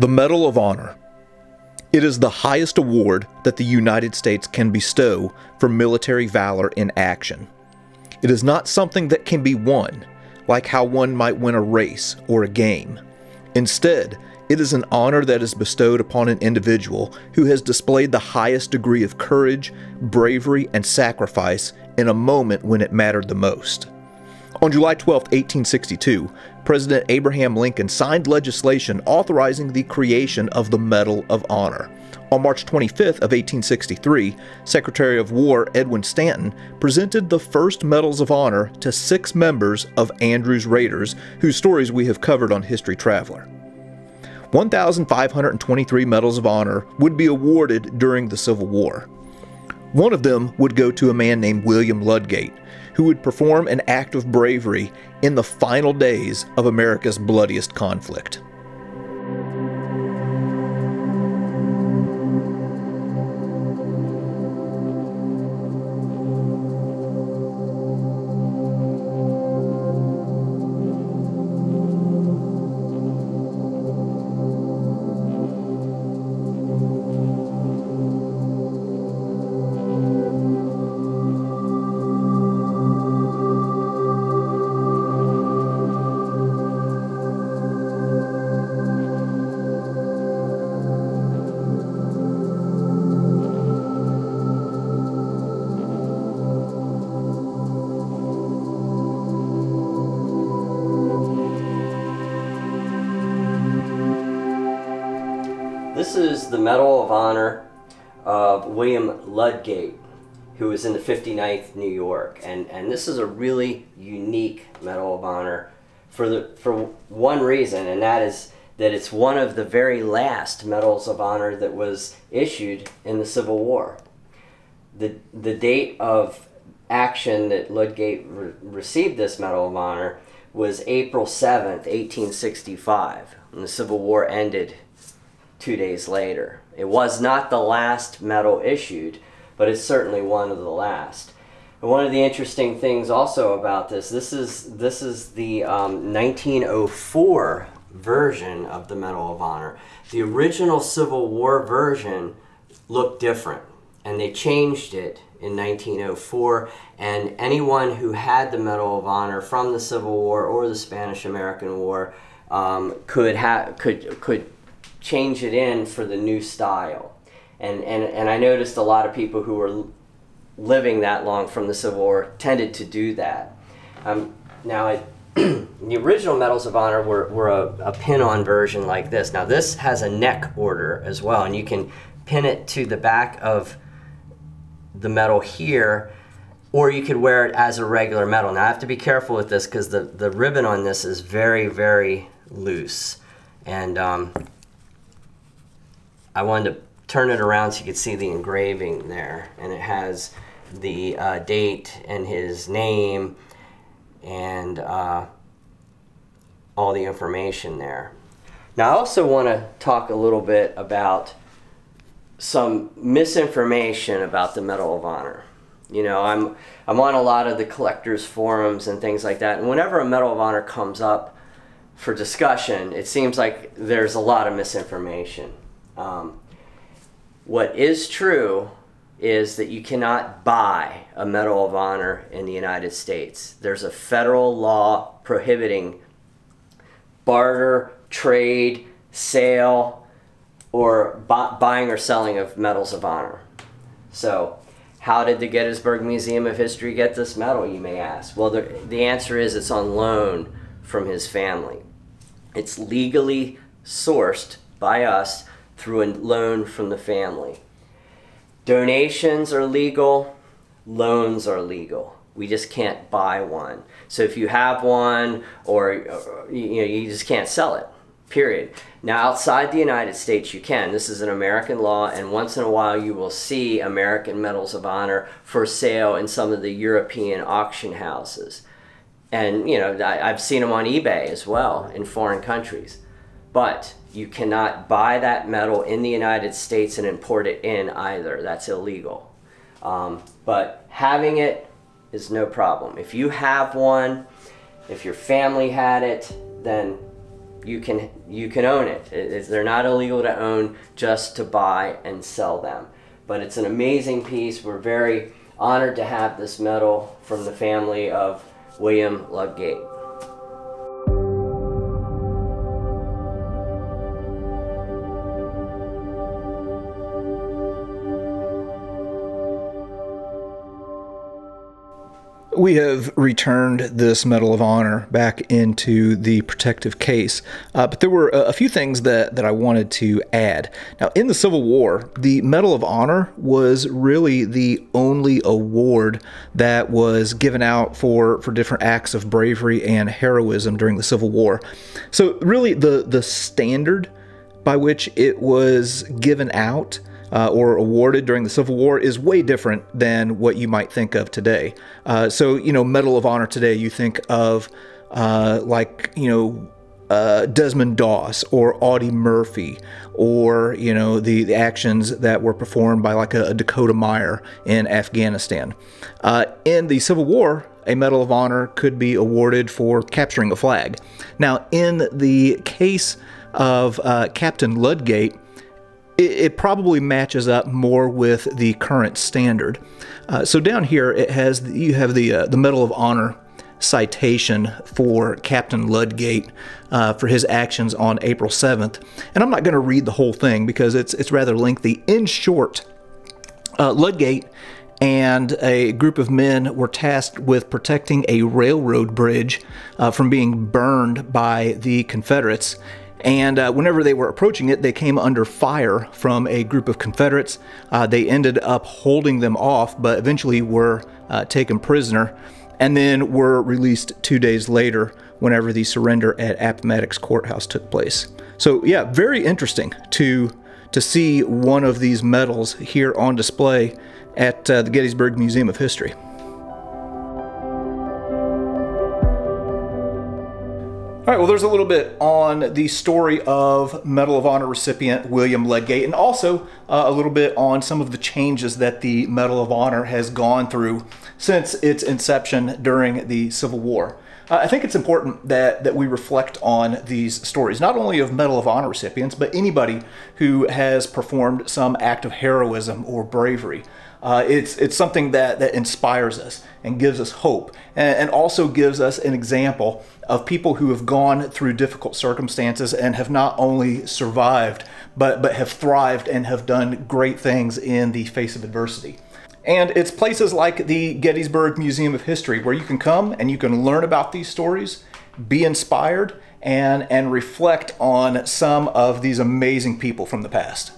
The Medal of Honor. It is the highest award that the United States can bestow for military valor in action. It is not something that can be won, like how one might win a race or a game. Instead, it is an honor that is bestowed upon an individual who has displayed the highest degree of courage, bravery, and sacrifice in a moment when it mattered the most. On July 12, 1862, President Abraham Lincoln signed legislation authorizing the creation of the Medal of Honor. On March 25th of 1863, Secretary of War Edwin Stanton presented the first Medals of Honor to 6 members of Andrew's Raiders, whose stories we have covered on History Traveler. 1,523 Medals of Honor would be awarded during the Civil War. One of them would go to a man named William Ludgate, who would perform an act of bravery in the final days of America's bloodiest conflict. This is the Medal of Honor of William Ludgate, who was in the 59th New York, and this is a really unique Medal of Honor for one reason, and that is that it's one of the very last Medals of Honor that was issued in the Civil War. The date of action that Ludgate received this Medal of Honor was April 7th, 1865, and the Civil War ended 2 days later. It was not the last medal issued, but it's certainly one of the last. And one of the interesting things also about this is the 1904 version of the Medal of Honor. The original Civil War version looked different, and they changed it in 1904, and anyone who had the Medal of Honor from the Civil War or the Spanish-American War could change it in for the new style. And I noticed a lot of people who were living that long from the Civil War tended to do that. Now, the original Medals of Honor were a pin-on version like this. Now this has a neck order as well, and you can pin it to the back of the medal here, or you could wear it as a regular medal. Now I have to be careful with this because the ribbon on this is very, very loose. And I wanted to turn it around so you could see the engraving there, and it has the date and his name and all the information there. Now I also want to talk a little bit about some misinformation about the Medal of Honor. You know, I'm on a lot of the collectors forums and things like that, and whenever a Medal of Honor comes up for discussion, it seems like there's a lot of misinformation. What is true is that you cannot buy a Medal of Honor in the United States. There's a federal law prohibiting barter, trade, sale, or buying or selling of Medals of Honor. So, how did the Gettyburg Museum of History get this medal, you may ask? Well, the answer is it's on loan from his family. It's legally sourced by us through a loan from the family. Donations are legal, loans are legal. We just can't buy one. So if you have one, or you just can't sell it, period. Now outside the United States you can. This is an American law, and once in a while you will see American Medals of Honor for sale in some of the European auction houses. And I've seen them on eBay as well in foreign countries. But you cannot buy that medal in the United States and import it in either. That's illegal. But having it is no problem. If you have one, if your family had it, then you can own it. They're not illegal to own, just to buy and sell them. But it's an amazing piece. We're very honored to have this medal from the family of William Ludgate. We have returned this Medal of Honor back into the protective case, but there were a few things that I wanted to add. Now, in the Civil War, the Medal of Honor was really the only award that was given out for different acts of bravery and heroism during the Civil War. So really the standard by which it was given out or awarded during the Civil War is way different than what you might think of today. So, you know, Medal of Honor today, you think of Desmond Doss or Audie Murphy, or, you know, the actions that were performed by like a Dakota Meyer in Afghanistan. In the Civil War, a Medal of Honor could be awarded for capturing a flag. Now, in the case of Captain Ludgate, it probably matches up more with the current standard. So down here you have the Medal of Honor citation for Captain Ludgate for his actions on April 7th. And I'm not going to read the whole thing because it's rather lengthy. In short, Ludgate and a group of men were tasked with protecting a railroad bridge from being burned by the Confederates. And whenever they were approaching it, they came under fire from a group of Confederates. They ended up holding them off, but eventually were taken prisoner, and then were released 2 days later whenever the surrender at Appomattox Courthouse took place. So yeah, very interesting to see one of these medals here on display at the Gettyburg Museum of History. All right, well, there's a little bit on the story of Medal of Honor recipient William Ludgate, and also a little bit on some of the changes that the Medal of Honor has gone through since its inception during the Civil War. I think it's important that we reflect on these stories, not only of Medal of Honor recipients, but anybody who has performed some act of heroism or bravery. It's something that inspires us and gives us hope, and also gives us an example of people who have gone through difficult circumstances and have not only survived, but have thrived and have done great things in the face of adversity. And it's places like the Gettyburg Museum of History where you can come and you can learn about these stories, be inspired, and reflect on some of these amazing people from the past.